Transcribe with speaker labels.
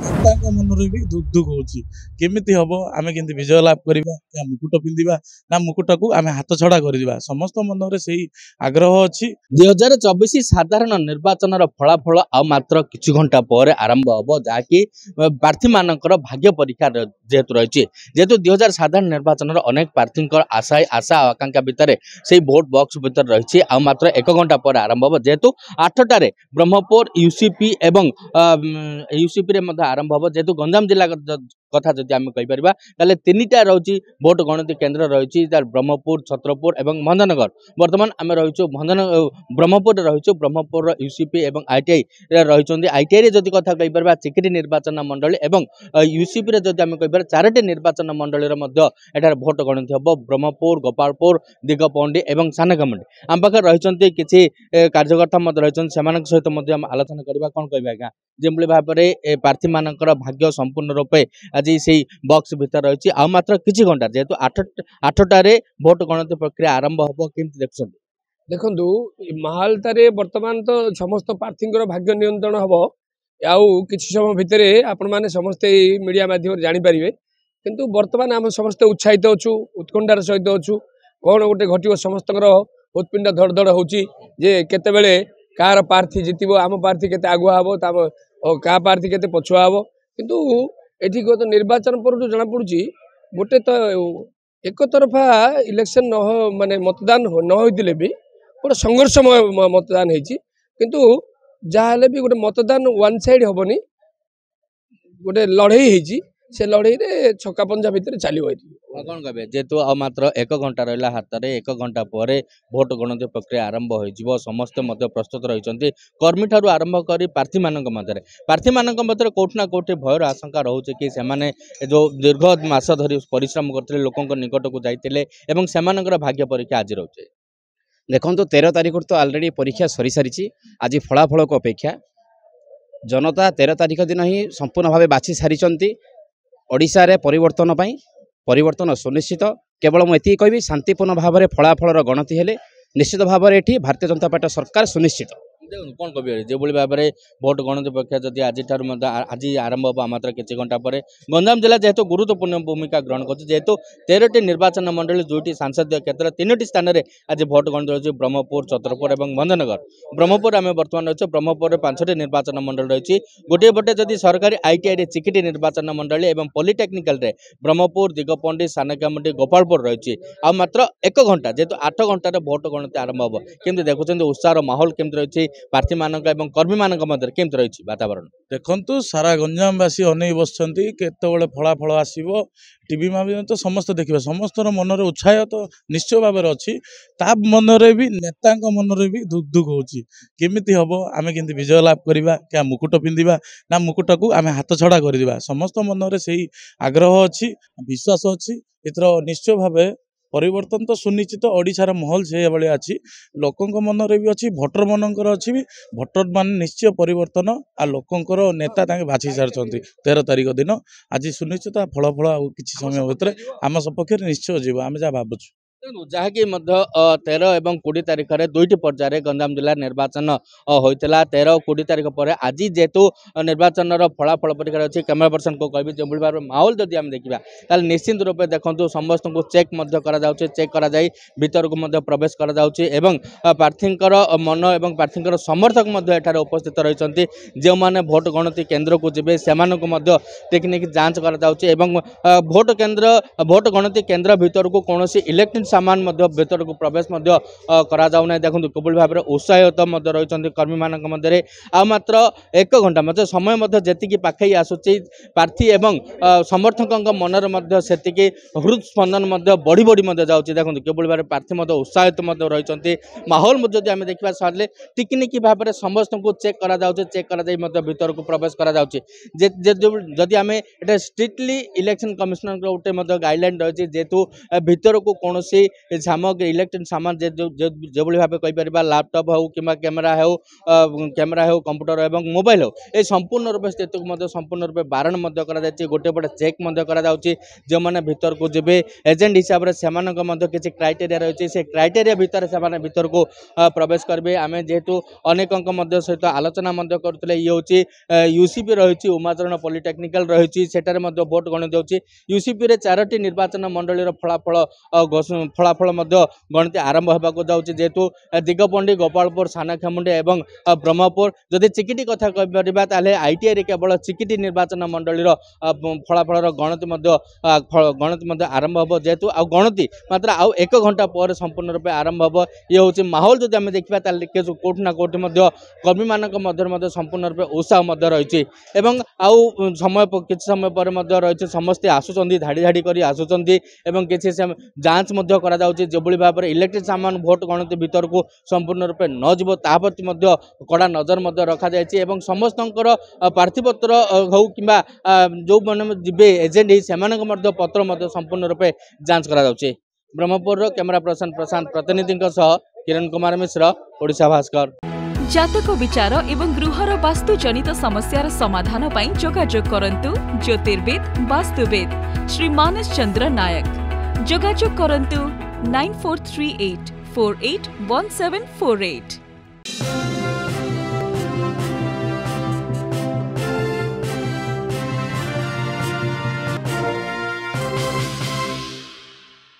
Speaker 1: ନେତାଙ୍କ ମନରେ ବି ଦୁଃଖ ଦୁଃଖ ହଉଛି କେମିତି ହବ ଆମେ କେମିତି ବିଜୟ ଲାଭ କରିବା ନା ମୁକୁଟ ପିନ୍ଧିବା ନା ମୁକୁଟକୁ ଆମେ ହାତ ଛଡା କରିଯିବା ସମସ୍ତ ମନରେ ସେଇ ଆଗ୍ରହ ଅଛି।
Speaker 2: 2024 ସାଧାରଣ ନିର୍ବାଚନର ଫଳାଫଳ ଆଉ ମାତ୍ର କିଛି ଘଣ୍ଟା ପରେ ଆରମ୍ଭ ହେବ ଯାହାକି ପ୍ରାର୍ଥୀମାନଙ୍କର ଭାଗ୍ୟ ପରୀକ୍ଷା ଯେହେତୁ ରହିଛି ଯେହେତୁ 2000 ସାଧାରଣ ନିର୍ବାଚନର ଅନେକ ପ୍ରାର୍ଥୀଙ୍କର ଆଶା ଆଉ ଆକାଂକ୍ଷା ଭିତରେ ସେଇ ଭୋଟ ବକ୍ସ ଭିତରେ ରହିଛି ଆଉ ମାତ୍ର 1 ଘଣ୍ଟା ପରେ ଆରମ୍ଭ ହେବ ଯେହେତୁ 8টাରେ ବ୍ରହ୍ମପୁର ୟୁସିପି ଏବଂ ୟୁସିପି ରେ ମଧ୍ୟ ଆରମ୍ଭ ହେବ ଯେହେତୁ ଗଞ୍ଜାମ ଜିଲ୍ଲା କଥା ଯଦି ଆମେ କହିପାରିବା ତାହେଲେ 3ଟା ରହିଛି ଭୋଟ ଗଣତି କେନ୍ଦ୍ର ରହିଛି ବ୍ରହ୍ମପୁର ଛତ୍ରପୁର ଏବଂ ଭଞ୍ଜନଗର। ବର୍ତ୍ତମାନ ଆମେ ରହିଛୁ ବ୍ରହ୍ମପୁରରେ ରହିଛୁ ବ୍ରହ୍ମପୁରର ୟୁସିପି ଏବଂ ଆଇଟିଆଇ ରହିଛନ୍ତି। ଆଇଟିଆଇ ରେ ଯଦି କଥା କହିପାରିବା ଚିକିଟି ନିର୍ବାଚନ ମଣ୍ଡଳୀ ଏବଂ ୟୁସିପି ରେ ଯଦି ଆମେ କହିପାରିବା 4ଟି ନିର୍ବାଚନ ମଣ୍ଡଳୀର ମଧ୍ୟ ଏଠାରେ ଭୋଟ ଗଣତି ହେବ ବ୍ରହ୍ମପୁର ଗୋପାଳପୁର ଦିଗପହଣ୍ଡି ଏବଂ ସାନକାମୁଣ୍ଡି। ଆମ ପାଖରେ ରହିଛନ୍ତି କିଛି କାର୍ଯ୍ୟକର୍ତ୍ତା ମଧ୍ୟ ରହିଛନ୍ତି ସେମାନଙ୍କ ସହିତ ମଧ୍ୟ ଆମେ ଆଲୋଚନା କରିବା। କ'ଣ କହିବା ଆଜ୍ଞା ଯେଭଳି ଭାବରେ ପ୍ରାର୍ଥୀମାନଙ୍କର ଭାଗ୍ୟ ସମ୍ପୂର୍ଣ୍ଣ ରୂପେ ଆଜି ସେଇ ବକ୍ସ ଭିତରେ ରହିଛି ଆଉ ମାତ୍ର କିଛି ଘଣ୍ଟା ଯେହେତୁ 8টাରେ ଭୋଟ ଗଣତି ପ୍ରକ୍ରିୟା ଆରମ୍ଭ ହେବ କେମିତି ଦେଖୁଛନ୍ତି?
Speaker 3: ଦେଖନ୍ତୁ ମାହାଲଟାରେ ବର୍ତ୍ତମାନ ତ ସମସ୍ତ ପ୍ରାର୍ଥୀଙ୍କର ଭାଗ୍ୟ ନିୟନ୍ତ୍ରଣ ହେବ ଆଉ କିଛି ସମୟ ଭିତରେ ଆପଣମାନେ ସମସ୍ତେ ମିଡ଼ିଆ ମାଧ୍ୟମରେ ଜାଣିପାରିବେ କିନ୍ତୁ ବର୍ତ୍ତମାନ ଆମେ ସମସ୍ତେ ଉତ୍ସାହିତ ଅଛୁ ଉତ୍କଣ୍ଠାର ସହିତ ଅଛୁ କ'ଣ ଗୋଟେ ଘଟିବ ସମସ୍ତଙ୍କର ହୃତ୍ପିଣ୍ଡ ଧଡ଼ ଧଡ଼ ହେଉଛି ଯେ କେତେବେଳେ କାହାର ପ୍ରାର୍ଥୀ ଜିତିବ ଆମ ପ୍ରାର୍ଥୀ କେତେ ଆଗୁଆ ହେବ କାହା ପ୍ରାର୍ଥୀ କେତେ ପଛୁଆ ହେବ କିନ୍ତୁ ଏଠି ଗତ ନିର୍ବାଚନ ପରଠୁ ଜଣାପଡ଼ୁଛି ଗୋଟେ ତ ଏକତରଫା ଇଲେକ୍ସନ୍ ମାନେ ମତଦାନ ନ ହୋଇଥିଲେ ବି ଗୋଟେ ସଂଘର୍ଷମୟ ମତଦାନ ହେଇଛି କିନ୍ତୁ ଯାହା ହେଲେ ବି ଗୋଟେ ମତଦାନ ୱାନ୍ ସାଇଡ୍ ହେବନି ଗୋଟେ ଲଢ଼େଇ ହେଇଛି ସେ ଲଢ଼େଇରେ ଛକା ପଞ୍ଝା ଭିତରେ ଚାଲିବ। ଏଠି
Speaker 2: କ'ଣ କହିବେ ଯେହେତୁ ଆଉ ମାତ୍ର 1 ଘଣ୍ଟା ରହିଲା ହାତରେ 1 ଘଣ୍ଟା ପରେ ଭୋଟ ଗଣତି ପ୍ରକ୍ରିୟା ଆରମ୍ଭ ହୋଇଯିବ ସମସ୍ତେ ମଧ୍ୟ ପ୍ରସ୍ତୁତ ରହିଛନ୍ତି କର୍ମୀଠାରୁ ଆରମ୍ଭ କରି ପ୍ରାର୍ଥୀମାନଙ୍କ ମଧ୍ୟରେ କୋଉଠି ନା କୋଉଠି ଭୟର ଆଶଙ୍କା ରହୁଛି କି ସେମାନେ ଯେଉଁ ଦୀର୍ଘ ମାସ ଧରି ପରିଶ୍ରମ କରିଥିଲେ ଲୋକଙ୍କ ନିକଟକୁ ଯାଇଥିଲେ ଏବଂ ସେମାନଙ୍କର ଭାଗ୍ୟ ପରୀକ୍ଷା ଆଜି ରହୁଛି।
Speaker 4: ଦେଖନ୍ତୁ 13 ତାରିଖରୁ ତ ଅଲରେଡ଼ି ପରୀକ୍ଷା ସରିସାରିଛି ଆଜି ଫଳାଫଳକୁ ଅପେକ୍ଷା ଜନତା 13 ତାରିଖ ଦିନ ହିଁ ସମ୍ପୂର୍ଣ୍ଣ ଭାବେ ବାଛି ସାରିଛନ୍ତି ଓଡ଼ିଶାରେ ପରିବର୍ତ୍ତନ ସୁନିଶ୍ଚିତ। କେବଳ ମୁଁ ଏତିକି କହିବି ଶାନ୍ତିପୂର୍ଣ୍ଣ ଭାବରେ ଫଳାଫଳର ଗଣତି ହେଲେ ନିଶ୍ଚିତ ଭାବରେ ଏଠି ଭାରତୀୟ ଜନତା ପାର୍ଟି ସରକାର ସୁନିଶ୍ଚିତ।
Speaker 2: କ'ଣ କହିବେ ଯେଭଳି ଭାବରେ ଭୋଟ ଗଣତି ପ୍ରକ୍ରିୟା ଯଦି ଆଜିଠାରୁ ମଧ୍ୟ ଆଜି ଆରମ୍ଭ ହେବ ମାତ୍ର କିଛି ଘଣ୍ଟା ପରେ ଗଞ୍ଜାମ ଜିଲ୍ଲା ଯେହେତୁ ଗୁରୁତ୍ୱପୂର୍ଣ୍ଣ ଭୂମିକା ଗ୍ରହଣ କରୁଛି ଯେହେତୁ 13ଟି ନିର୍ବାଚନ ମଣ୍ଡଳୀ 2ଟି ସାଂସଦୀୟ କ୍ଷେତ୍ର 3ଟି ସ୍ଥାନରେ ଆଜି ଭୋଟ ଗଣତି ରହିଛି ବ୍ରହ୍ମପୁର ଛତ୍ରପୁର ଏବଂ ଭଞ୍ଜନଗର। ବ୍ରହ୍ମପୁର ଆମେ ବର୍ତ୍ତମାନ ରହିଛୁ ବ୍ରହ୍ମପୁରରେ 5ଟି ନିର୍ବାଚନ ମଣ୍ଡଳୀ ରହିଛି ଗୋଟିଏ ପଟେ ଯଦି ସରକାରୀ ଆଇଟିଆଇରେ ଚିକିଟି ନିର୍ବାଚନ ମଣ୍ଡଳୀ ଏବଂ ପଲିଟେକ୍ନିକାଲରେ ବ୍ରହ୍ମପୁର ଦିଗପହଣ୍ଡି ସାନକାମୁଣ୍ଡି ଗୋପାଳପୁର ରହିଛି ଆଉ ମାତ୍ର 1 ଘଣ୍ଟା ଯେହେତୁ 8 ଘଣ୍ଟାରେ ଭୋଟ ଗଣତି ଆରମ୍ଭ ହେବ କେମିତି ଦେଖୁଛନ୍ତି ଉତ୍ସାହର ମାହୋଲ କେମିତି ରହିଛି ପ୍ରାର୍ଥୀମାନଙ୍କ ଏବଂ କର୍ମୀମାନଙ୍କ ମଧ୍ୟରେ କେମିତି ରହିଛି ବାତାବରଣ?
Speaker 1: ଦେଖନ୍ତୁ ସାରା ଗଞ୍ଜାମବାସୀ ଅନେଇ ବସିଛନ୍ତି କେତେବେଳେ ଫଳାଫଳ ଆସିବ ଟିଭି ମାଧ୍ୟମରେ ତ ସମସ୍ତେ ଦେଖିବେ ସମସ୍ତର ମନରେ ଉତ୍ସାହ ତ ନିଶ୍ଚୟ ଭାବରେ ଅଛି ତା ମନରେ ବି ନେତାଙ୍କ ମନରେ ବି ଦୁଃଖ ଦୁଃଖ ହଉଛି କେମିତି ହବ ଆମେ କେମିତି ବିଜୟ ଲାଭ କରିବା ନା ମୁକୁଟ ପିନ୍ଧିବା ନା ମୁକୁଟକୁ ଆମେ ହାତ ଛଡା କରିଯିବା ସମସ୍ତ ମନରେ ସେଇ ଆଗ୍ରହ ଅଛି ବିଶ୍ୱାସ ଅଛି ଏଥର ନିଶ୍ଚୟ ଭାବେ ପରିବର୍ତ୍ତନ ତ ସୁନିଶ୍ଚିତ ଓଡ଼ିଶାର ମାହୋଲ ସେଇଭଳିଆ ଅଛି ଲୋକଙ୍କ ମନରେ ବି ଅଛି ଭୋଟର ମାନଙ୍କର ଅଛି ବି ଭୋଟର ମାନେ ନିଶ୍ଚୟ ପରିବର୍ତ୍ତନ ଆଉ ଲୋକଙ୍କର ନେତା ତାଙ୍କେ ବାଛି ସାରିଛନ୍ତି 13 ତାରିଖ ଦିନ ଆଜି ସୁନିଶ୍ଚିତ ଫଳ ଆଉ କିଛି ସମୟ ଭିତରେ ଆମ ସପକ୍ଷରେ ନିଶ୍ଚୟ ଯିବ ଆମେ ଯାହା ଭାବୁଛୁ।
Speaker 2: ଯାହାକି ମଧ୍ୟ 13 ଏବଂ 20 ତାରିଖରେ 2ଟି ପର୍ଯ୍ୟାୟରେ ଗଞ୍ଜାମ ଜିଲ୍ଲା ନିର୍ବାଚନ ହୋଇଥିଲା 13 ଓ 20 ତାରିଖ ପରେ ଆଜି ଯେହେତୁ ନିର୍ବାଚନର ଫଳାଫଳ ପରୀକ୍ଷା ଅଛି କ୍ୟାମେରା ପର୍ସନକୁ କହିବି ଯେଭଳି ଭାବରେ ମାହୋଲ ଯଦି ଆମେ ଦେଖିବା ତାହେଲେ ନିଶ୍ଚିତ ରୂପେ ଦେଖନ୍ତୁ ସମସ୍ତଙ୍କୁ ଚେକ୍ ମଧ୍ୟ କରାଯାଉଛି ଚେକ୍ କରାଯାଇ ଭିତରକୁ ମଧ୍ୟ ପ୍ରବେଶ କରାଯାଉଛି ଏବଂ ପ୍ରାର୍ଥୀଙ୍କର ମନ ଏବଂ ପ୍ରାର୍ଥୀଙ୍କର ସମର୍ଥକ ମଧ୍ୟ ଏଠାରେ ଉପସ୍ଥିତ ରହିଛନ୍ତି ଯେଉଁମାନେ ଭୋଟ ଗଣତି କେନ୍ଦ୍ରକୁ ଯିବେ ସେମାନଙ୍କୁ ମଧ୍ୟ ଟେକ୍ନିକ୍ ଯାଞ୍ଚ କରାଯାଉଛି ଏବଂ ଭୋଟ ଗଣତି କେନ୍ଦ୍ର ଭିତରକୁ କୌଣସି ଇଲେକ୍ଟ୍ରିକ୍ ସାମାନ ମଧ୍ୟ ଭିତରକୁ ପ୍ରବେଶ ମଧ୍ୟ କରାଯାଉନାହିଁ। ଦେଖନ୍ତୁ କିଭଳି ଭାବରେ ଉତ୍ସାହିତ ମଧ୍ୟ ରହିଛନ୍ତି କର୍ମୀମାନଙ୍କ ମଧ୍ୟରେ ଆଉ ମାତ୍ର 1 ଘଣ୍ଟା ମଧ୍ୟ ସମୟ ମଧ୍ୟ ଯେତିକି ପାଖେଇ ଆସୁଛି ପ୍ରାର୍ଥୀ ଏବଂ ସମର୍ଥକଙ୍କ ମନରେ ମଧ୍ୟ ସେତିକି ହୃଦସ୍ପନ୍ଦନ ମଧ୍ୟ ବଢ଼ି ମଧ୍ୟ ଯାଉଛି। ଦେଖନ୍ତୁ କିଭଳି ଭାବରେ ପ୍ରାର୍ଥୀ ମଧ୍ୟ ଉତ୍ସାହିତ ମଧ୍ୟ ରହିଛନ୍ତି ମାହୋଲ ଯଦି ଆମେ ଦେଖିବା ସାରିଲେ ଟିକିନିକି ଭାବରେ ସମସ୍ତଙ୍କୁ ଚେକ୍ କରାଯାଉଛି ଚେକ୍ କରାଯାଇ ମଧ୍ୟ ଭିତରକୁ ପ୍ରବେଶ କରାଯାଉଛି ଯଦି ଆମେ ଏଟା ଷ୍ଟ୍ରିକ୍ଟଲି ଇଲେକ୍ସନ କମିଶନରଙ୍କ ଗୋଟେ ମଧ୍ୟ ଗାଇଡଲାଇନ୍ ରହିଛି ଯେହେତୁ ଭିତରକୁ କୌଣସି सामग्री इलेक्ट्रिक सामान जो भाव कहीपर लैपटॉप हो कि कैमेरा हो कंप्यूटर एवं मोबाइल हो ये संपूर्ण रूप स्थित को संपूर्ण रूप बारण गोटे पटे चेक जो मैंने भीतर को जब एजेंट हिसाब से किसी क्राइटेरिया रही से क्राइटेरिया भितर से भीतर को प्रवेश करेंगे आम जेहेतु अनेक सहित आलोचना करते ये हूँ यूसीपी रही उमाचरण पॉलिटेक्निकल रही सेठार भोट गणित होती यूसीपी रे 4टी निर्वाचन मंडली फलाफल गणति आरंभ होगा जाऊँगी जेहेतु दिगपंडी गोपालपुर सानखेमुंडी एवं ब्रह्मपुर जदि चिकिटी कथा कहीपर आईटीआई केवल चिकिटी निर्वाचन मंडली फलाफल गणति आरंभ हम जेहेतु आ गणति मात्र आउ 1 घंटा पर संपूर्ण रूप आरंभ हम ये हूँ माहौल जो आम देखा कौटना कौटि कर्मी मान संपूर्ण रूप उत्साह रही आउ समय किसी समय पर रही समस्ते आसुँच धाड़ी धाड़ी कर आसुँच किसी जांच जो भाव में इलेक्ट्रिक सामान भोट गणति भीतर को संपूर्ण रूप न जीव ताप्रति कड़ा नजर रखा जाए समस्त प्रार्थीपत्र हो कि जो मैंने जीवे एजेंट से पत्र संपूर्ण रूप जांच करा ब्रह्मपुर कैमरा पर्सन प्रशांत प्रतिनिधि किरण कुमार मिश्र ओडिशा भास्कर।
Speaker 5: जातक विचार एवं गृहर वास्तु जनित समस्यार समाधान पाई जोगाजोग करंतु ज्योतिर्विद वास्तुविद श्री मानस चंद्र नायक जोगाजोग करंतु 9438 481748।